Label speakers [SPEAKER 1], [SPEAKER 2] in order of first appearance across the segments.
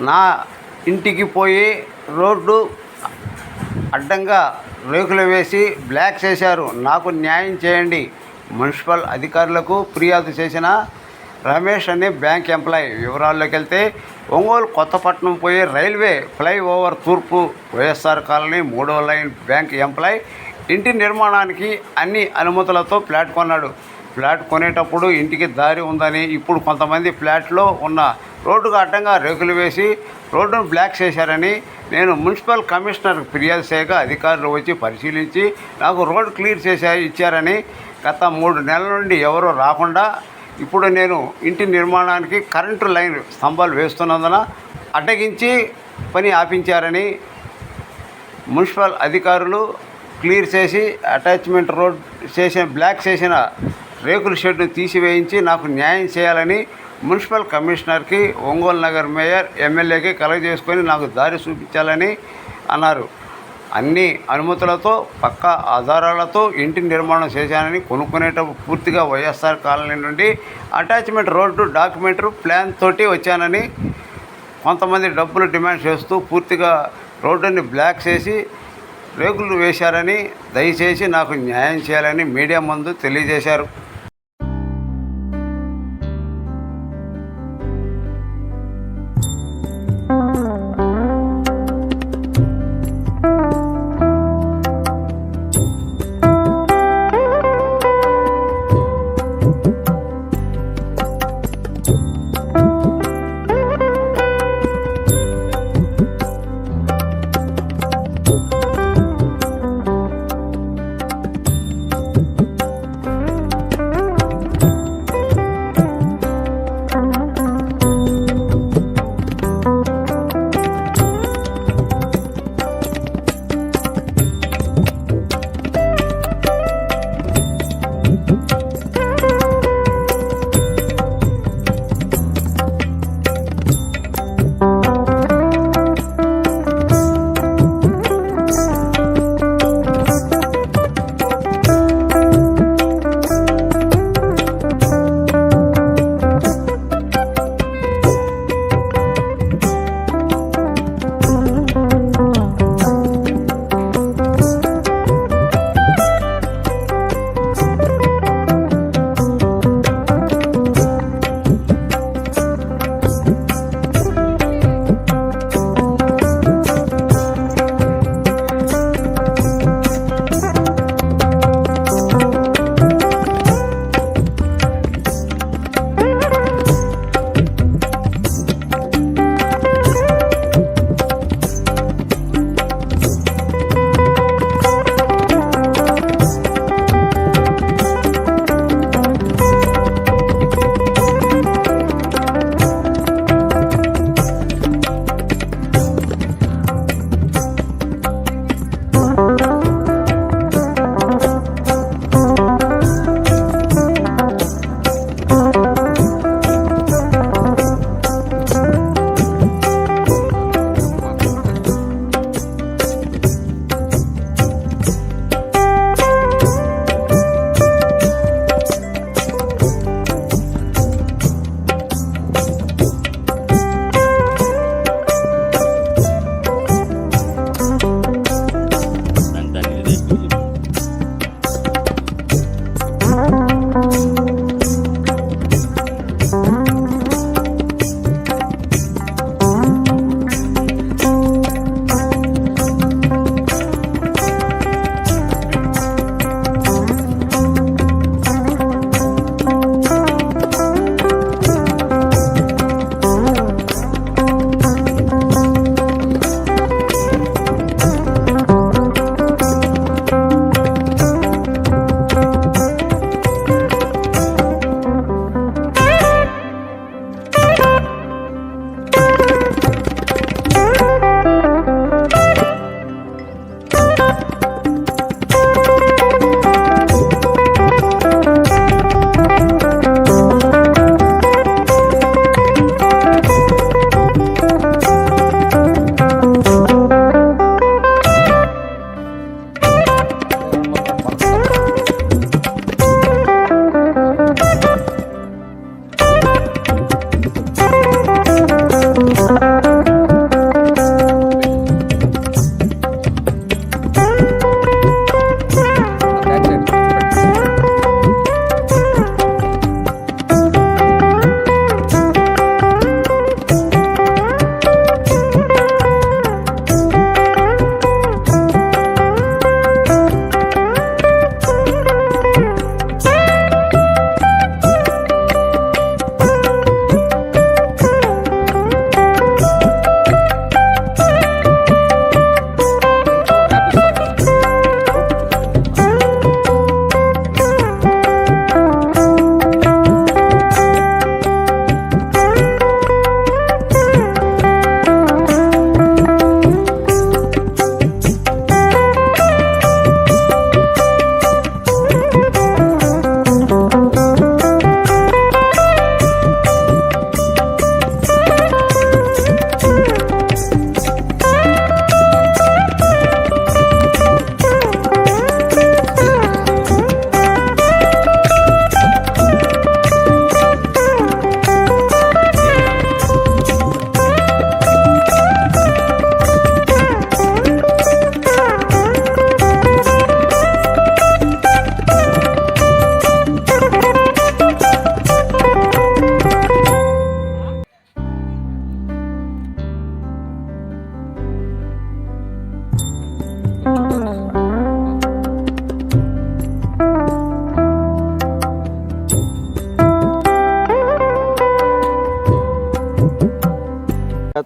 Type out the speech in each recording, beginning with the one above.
[SPEAKER 1] నా ఇంటికి పోయి రోడ్డు అడ్డంగా రేకులు వేసి బ్లాక్ చేశారు. నాకు న్యాయం చేయండి. మున్సిపల్ అధికారులకు ఫిర్యాదు చేసిన రమేష్ అనే బ్యాంక్ ఎంప్లాయీ. వివరాల్లోకి వెళ్తే ఒంగోలు కొత్తపట్నం పోయే రైల్వే ఫ్లైఓవర్ తూర్పు వైఎస్ఆర్ కాలనీ 3వ లైన్ బ్యాంక్ ఎంప్లాయీ ఇంటి నిర్మాణానికి అన్ని అనుమతులతో ఫ్లాట్ కొన్నాడు. ఫ్లాట్ కొనేటప్పుడు ఇంటికి దారి ఉందని, ఇప్పుడు కొంతమంది ఫ్లాట్లో ఉన్న రోడ్డుకు అడ్డంగా రేకులు వేసి రోడ్డును బ్లాక్ చేశారని నేను మున్సిపల్ కమిషనర్కి ఫిర్యాదు చేయగా అధికారులు వచ్చి పరిశీలించి నాకు రోడ్డు క్లియర్ ఇచ్చారని, గత 3 నెలల నుండి ఎవరూ రాకుండా ఇప్పుడు నేను ఇంటి నిర్మాణానికి కరెంటు లైన్ స్తంభాలు వేస్తున్నందున అడ్డగించి పని ఆపించారని మున్సిపల్ అధికారులు క్లియర్ చేసి అటాచ్మెంట్ రోడ్ చేసిన బ్లాక్ చేసిన రేకుల షెడ్ను తీసివేయించి నాకు న్యాయం చేయాలని మున్సిపల్ కమిషనర్కి, ఒంగోలు నగర్ మేయర్, ఎమ్మెల్యేకి కలగజేసుకొని నాకు దారి చూపించాలని అన్నారు. అన్ని అనుమతులతో పక్కా ఆధారాలతో ఇంటి నిర్మాణం చేశానని, కొనుక్కునేటప్పుడు పూర్తిగా వైఎస్ఆర్ కాలనీ నుండి అటాచ్మెంట్ రోడ్డు డాక్యుమెంటరీ ప్లాన్ తోటి వచ్చానని, కొంతమంది డబ్బులు డిమాండ్ చేస్తూ పూర్తిగా రోడ్డుని బ్లాక్ చేసి రేకులు వేశారని, దయచేసి నాకు న్యాయం చేయాలని మీడియా ముందు తెలియజేశారు.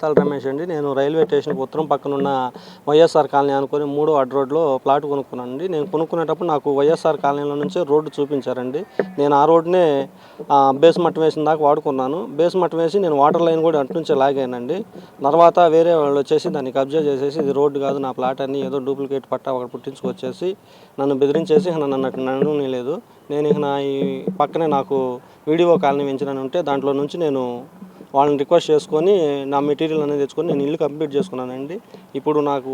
[SPEAKER 2] బేతాళ రమేష్ అండి. నేను రైల్వే స్టేషన్కి ఉత్తరం పక్కన ఉన్న వైఎస్ఆర్ కాలనీ అనుకుని 3వ అడ్డ రోడ్లో ప్లాట్ కొనుక్కున్నానండి. నేను కొనుక్కునేటప్పుడు నాకు వైఎస్ఆర్ కాలనీలో నుంచే రోడ్డు చూపించారండి. నేను ఆ రోడ్డునే బేస్ మట్టం వేసిన దాకా వాడుకున్నాను. బేస్ మట్టం వేసి నేను వాటర్ లైన్ కూడా అటు నుంచే లాగానండి. తర్వాత వేరే వాళ్ళు వచ్చేసి దాన్ని కబ్జా చేసేసి ఇది రోడ్డు కాదు నా ప్లాట్ అని ఏదో డూప్లికేట్ పట్టా ఒకటి పుట్టించుకొచ్చేసి నన్ను బెదిరించేసి నన్ను లేదు. నేను ఈ పక్కనే నాకు వీడియో కాలనీ పెంచినని ఉంటే దాంట్లో నుంచి నేను వాళ్ళని రిక్వెస్ట్ చేసుకొని నా మెటీరియల్ అనేది తెచ్చుకొని నేను ఇల్లు కంప్లీట్ చేసుకున్నానండి. ఇప్పుడు నాకు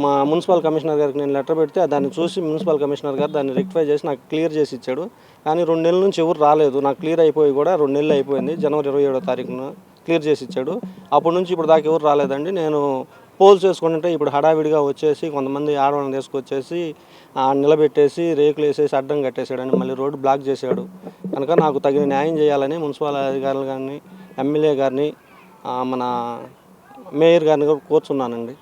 [SPEAKER 2] మా మున్సిపల్ కమిషనర్ గారికి నేను లెటర్ పెడితే దాన్ని చూసి మున్సిపల్ కమిషనర్ గారు దాన్ని రెక్టిఫై చేసి నాకు క్లియర్ చేసి ఇచ్చాడు. కానీ 2 నెలల నుంచి ఎవరు రాలేదు. నాకు క్లియర్ అయిపోయి కూడా 2 నెలలు అయిపోయింది. జనవరి 27వ తారీఖున క్లియర్ చేసి ఇచ్చాడు. అప్పటి నుంచి ఇప్పుడు దాకా ఎవరు రాలేదండి. నేను పోల్స్ వేసుకుంటే ఇప్పుడు హడావిడిగా వచ్చేసి కొంతమంది ఆడవాళ్ళని తీసుకొచ్చేసి నిలబెట్టేసి రేకులు వేసేసి అడ్డం కట్టేసాడని మళ్ళీ రోడ్డు బ్లాక్ చేశాడు. కనుక నాకు తగిన న్యాయం చేయాలని మున్సిపల్ అధికారులు కానీ ఎమ్మెల్యే గారిని మన మేయర్ గారిని కూడా కోరుచున్నానండి.